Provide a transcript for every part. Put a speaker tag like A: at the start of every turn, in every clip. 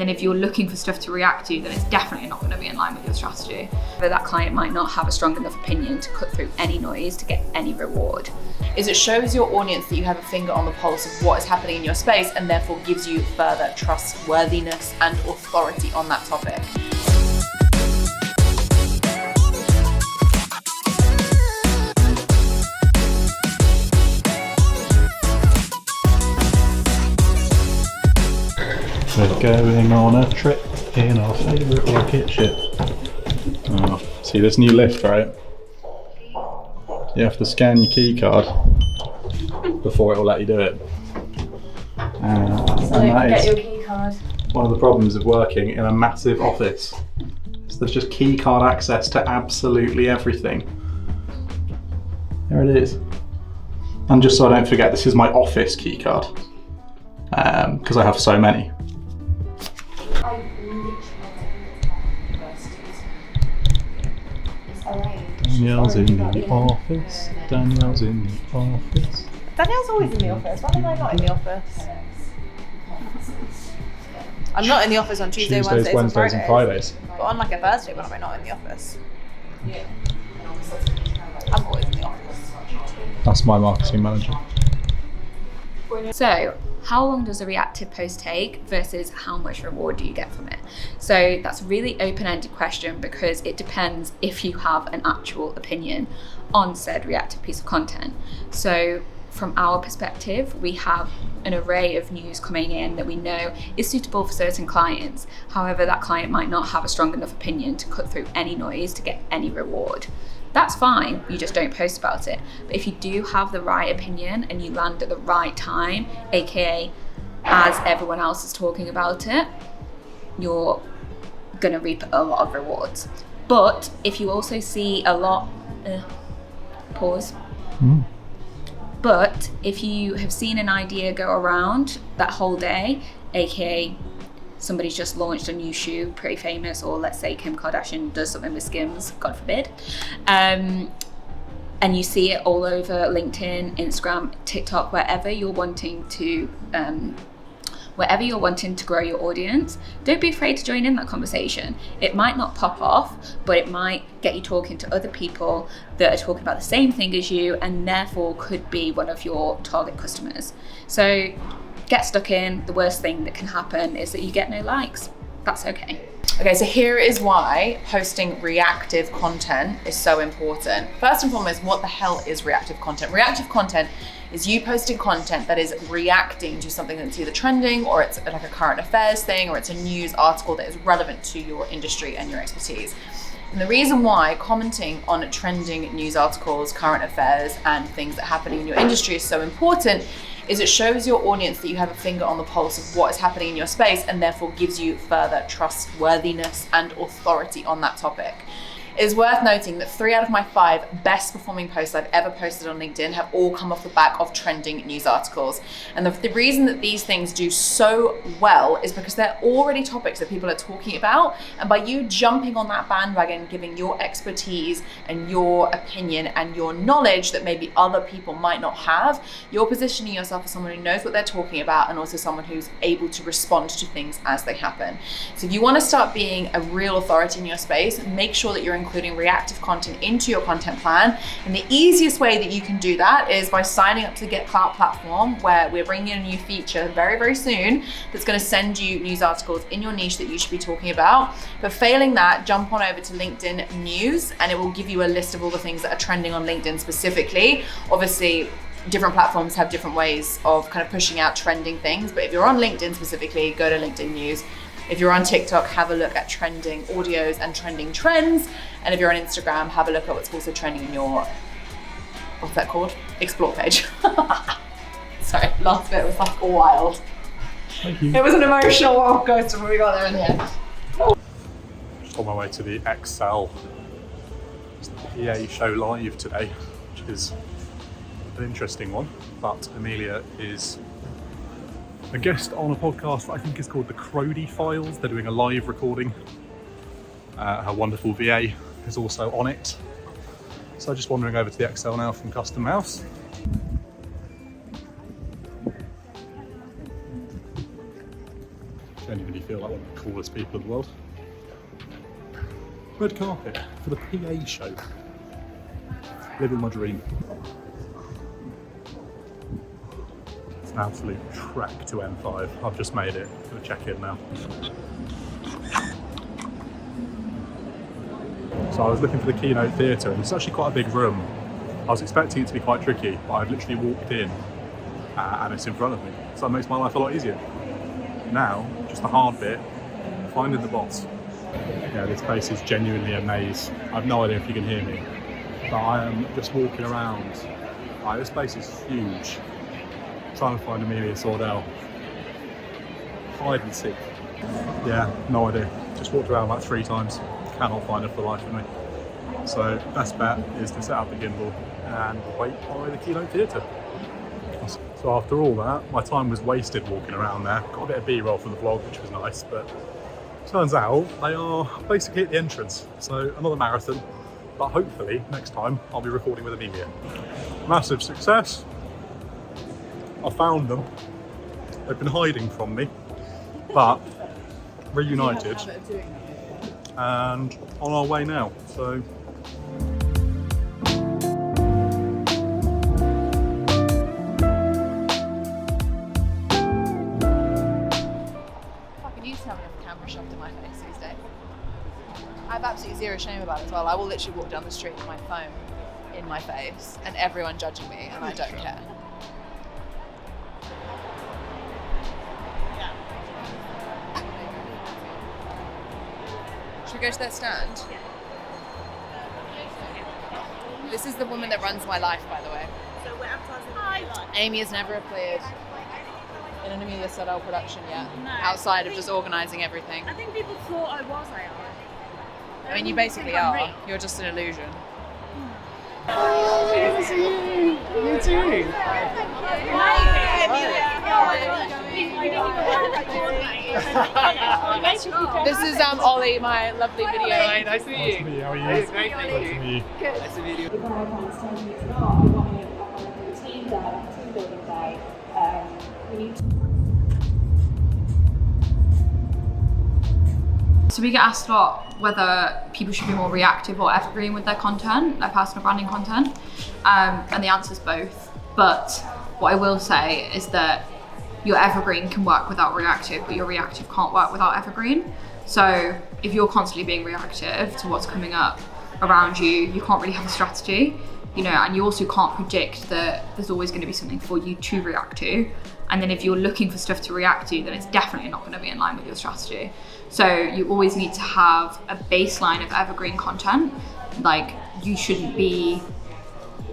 A: And if you're looking for stuff to react to, then it's definitely not going to be in line with your strategy. But that client might not have a strong enough opinion to cut through any noise to get any reward.
B: Is it shows your audience that you have a finger on the pulse of what is happening in your space and therefore gives you further trustworthiness and authority on that topic.
C: We're going on a trip in our favourite rocket ship. Oh, see this new lift, right? You have to scan your key card before it will let you do it. And that is
B: your key card.
C: One of the problems of working in a massive office. Is there's just key card access to absolutely everything. There it is. And just so I don't forget, this is my office key card because I have so many. Danielle's in the office. Danielle's in the office.
B: Danielle's always in the office. Why am I not in the office? I'm not in the office on Tuesdays, Wednesdays and Fridays. But on like a Thursday, when am I not in the office? I'm always in the office.
C: That's my marketing manager.
A: So, how long does a reactive post take versus how much reward do you get from it? So that's a really open-ended question because it depends if you have an actual opinion on said reactive piece of content. So from our perspective, we have an array of news coming in that we know is suitable for certain clients. However, that client might not have a strong enough opinion to cut through any noise to get any reward. That's fine, you just don't post about it. But if you do have the right opinion and you land at the right time, aka as everyone else is talking about it, you're gonna reap a lot of rewards. But if you also see a lot, But if you have seen an idea go around that whole day, aka somebody's just launched a new shoe, pretty famous, or let's say Kim Kardashian does something with Skims, God forbid, and you see it all over LinkedIn, Instagram, TikTok, wherever you're wanting to grow your audience, don't be afraid to join in that conversation. It might not pop off, but it might get you talking to other people that are talking about the same thing as you and therefore could be one of your target customers. So get stuck in. The worst thing that can happen is that you get no likes. That's okay.
B: Okay, so here is why posting reactive content is so important. First and foremost, what the hell is reactive content? Reactive content is you posting content that is reacting to something that's either trending or it's like a current affairs thing or it's a news article that is relevant to your industry and your expertise. And the reason why commenting on trending news articles, current affairs, and things that happen in your industry is so important is it shows your audience that you have a finger on the pulse of what is happening in your space and therefore gives you further trustworthiness and authority on that topic. It is worth noting that 3 out of my 5 best performing posts I've ever posted on LinkedIn have all come off the back of trending news articles. And the reason that these things do so well is because they're already topics that people are talking about. And by you jumping on that bandwagon, giving your expertise and your opinion and your knowledge that maybe other people might not have, you're positioning yourself as someone who knows what they're talking about and also someone who's able to respond to things as they happen. So if you want to start being a real authority in your space, make sure that you're including reactive content into your content plan. And the easiest way that you can do that is by signing up to the Kirt the Klowt platform, where we're bringing in a new feature very, very soon that's going to send you news articles in your niche that you should be talking about. But failing that, jump on over to LinkedIn News and it will give you a list of all the things that are trending on LinkedIn specifically. Obviously, different platforms have different ways of kind of pushing out trending things, but if you're on LinkedIn specifically, go to LinkedIn News. If you're on TikTok, have a look at trending audios and trending trends. And if you're on Instagram, have a look at what's also trending in your, what's that called? Explore page. Sorry, last bit was like wild.
C: Thank you.
B: It was an emotional roller coaster when we got there in the end.
C: Just on my way to the Excel PA show live today, which is an interesting one. But Amelia is a guest on a podcast that I think is called the Crowdy Files. They're doing a live recording. Her wonderful VA is also on it. So just wandering over to the Excel now from Custom Mouse. Genuinely feel like one of the coolest people in the world. Red carpet for the PA show. Living my dream. It's an absolute trek to M5. I've just made it. I'm gonna check in now. So I was looking for the keynote theatre, and it's actually quite a big room. I was expecting it to be quite tricky, but I've literally walked in and it's in front of me. So that makes my life a lot easier. Now, just the hard bit, finding the boss. Yeah, this place is genuinely a maze. I've no idea if you can hear me, but I am just walking around. This place is huge. Trying to find Amelia Sordell. Hide and seek. Yeah, no idea. Just walked around like 3 times. Cannot find her for the life of me. So best bet is to set up the gimbal and wait by the keynote theatre. So after all that, my time was wasted walking around there. Got a bit of B-roll from the vlog, which was nice, but turns out they are basically at the entrance. So another marathon, but hopefully next time I'll be recording with Amelia. Massive success. I found them. They've been hiding from me, but reunited and on our way now. So
B: shoved in my face these days. I have absolutely zero shame about it as well. I will literally walk down the street with my phone in my face and everyone judging me, and I don't care. Should we go to that stand? This is the woman that runs my life, by the way.
D: So we're advertising.
B: Amy has never appeared in an Amelia Sordell production yet,
D: No,
B: outside of just organising everything.
D: I think people thought I was AI.
B: I mean, you basically are. You're just an illusion. This is Ollie, my lovely video.
E: Hi, nice to meet
C: Nice to meet you. How are you?
E: Great, thank
C: Nice to meet you.
E: Good. Nice to meet you.
A: So we get asked a lot whether people should be more reactive or evergreen with their content, their personal branding content, and the answer is both. But what I will say is that your evergreen can work without reactive, but your reactive can't work without evergreen. So if you're constantly being reactive to what's coming up around you, you can't really have a strategy, you know, and you also can't predict that there's always going to be something for you to react to. And then if you're looking for stuff to react to, then it's definitely not going to be in line with your strategy. So you always need to have a baseline of evergreen content. Like, you shouldn't be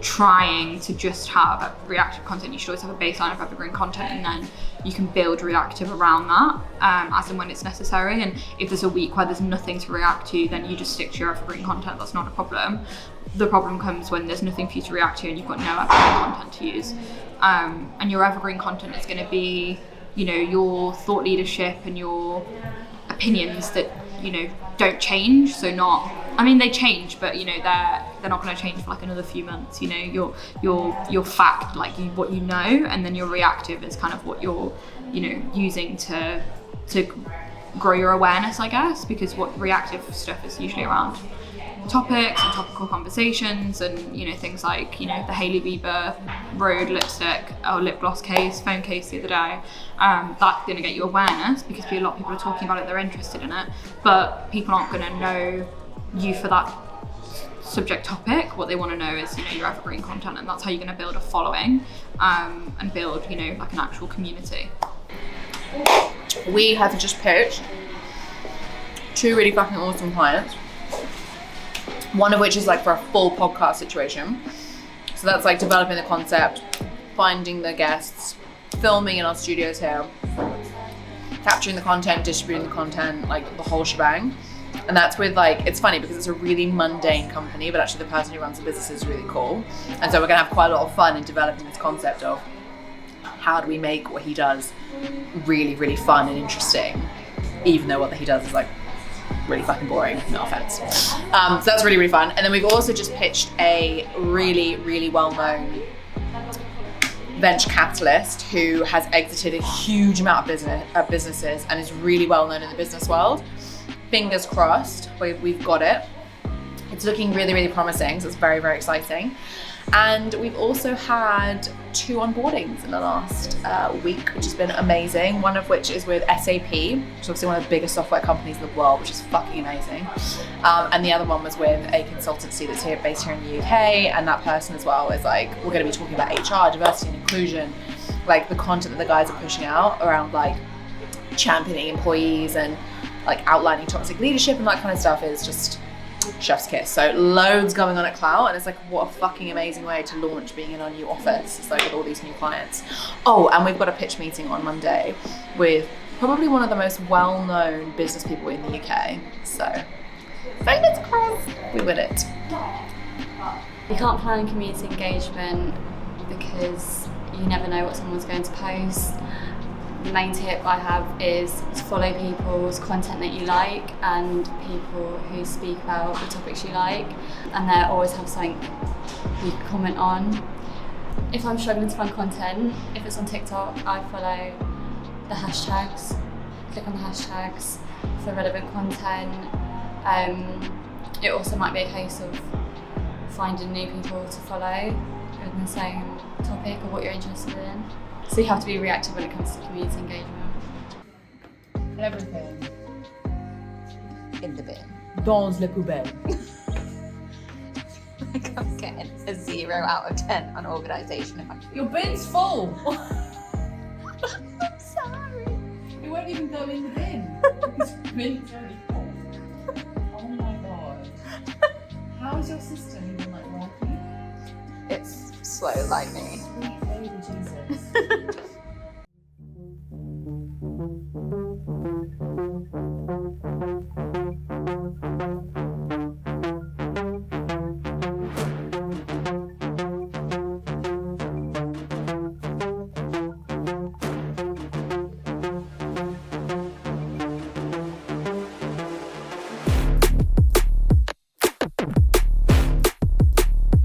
A: trying to just have reactive content. You should always have a baseline of evergreen content, and then you can build reactive around that as and when it's necessary. And if there's a week where there's nothing to react to, then you just stick to your evergreen content. That's not a problem. The problem comes when there's nothing for you to react to and you've got no evergreen content to use. And your evergreen content is going to be, you know, your thought leadership and your opinions that, you know, don't change. So not, I mean, they change, but you know, they're not going to change for like another few months. You know, your fact, like what you know, and then your reactive is kind of what you're, you know, using to grow your awareness, I guess, because what reactive stuff is usually around topics and topical conversations, and you know, things like, you know, the Hailey Bieber road lipstick or lip gloss phone case the other day. That's going to get you awareness because a lot of people are talking about it, they're interested in it, but people aren't going to know you for that subject topic. What they want to know is, you know, your evergreen content, and that's how you're going to build a following and build, you know, like an actual community.
B: We have just pitched 2 really fucking awesome clients. One of which is like for a full podcast situation. So that's like developing the concept, finding the guests, filming in our studios here, capturing the content, distributing the content, like the whole shebang. And that's with like, it's funny because it's a really mundane company, but actually the person who runs the business is really cool. And so we're gonna have quite a lot of fun in developing this concept of how do we make what he does really, really fun and interesting, even though what he does is like really fucking boring, no offense. So that's really, really fun. And then we've also just pitched a really, really well-known venture capitalist who has exited a huge amount of businesses and is really well known in the business world. Fingers crossed, we've got it. It's looking really, really promising, so it's very, very exciting. And we've also had 2 onboardings in the last week, which has been amazing. One of which is with SAP, which is obviously one of the biggest software companies in the world, which is fucking amazing. And the other one was with a consultancy that's based here in the UK. And that person as well is like, we're going to be talking about HR, diversity and inclusion, like the content that the guys are pushing out around like championing employees and like outlining toxic leadership and that kind of stuff is just chef's kiss. So loads going on at Klowt, and it's like, what a fucking amazing way to launch being in our new office. It's like with all these new clients. Oh, and we've got a pitch meeting on Monday with probably one of the most well-known business people in the UK. So fingers crossed we win it.
E: You can't plan community engagement because you never know what someone's going to post. The main tip I have is to follow people's content that you like and people who speak about the topics you like, and they always have something you can comment on. If I'm struggling to find content, if it's on TikTok, I follow the hashtags, click on the hashtags for relevant content. It also might be a case of finding new people to follow in the same topic or what you're interested in. So you have to be reactive when it comes to community engagement.
B: Everything
A: In the bin.
B: dans le poubelle.
A: Like I'm getting a 0 out of 10 on organisation in my
B: Your bin's full.
A: I'm sorry.
B: It won't even go in the bin. Because the bin's already full. Oh my god. How is your system even like working?
A: It's slow like me.
B: Sweet baby Jesus.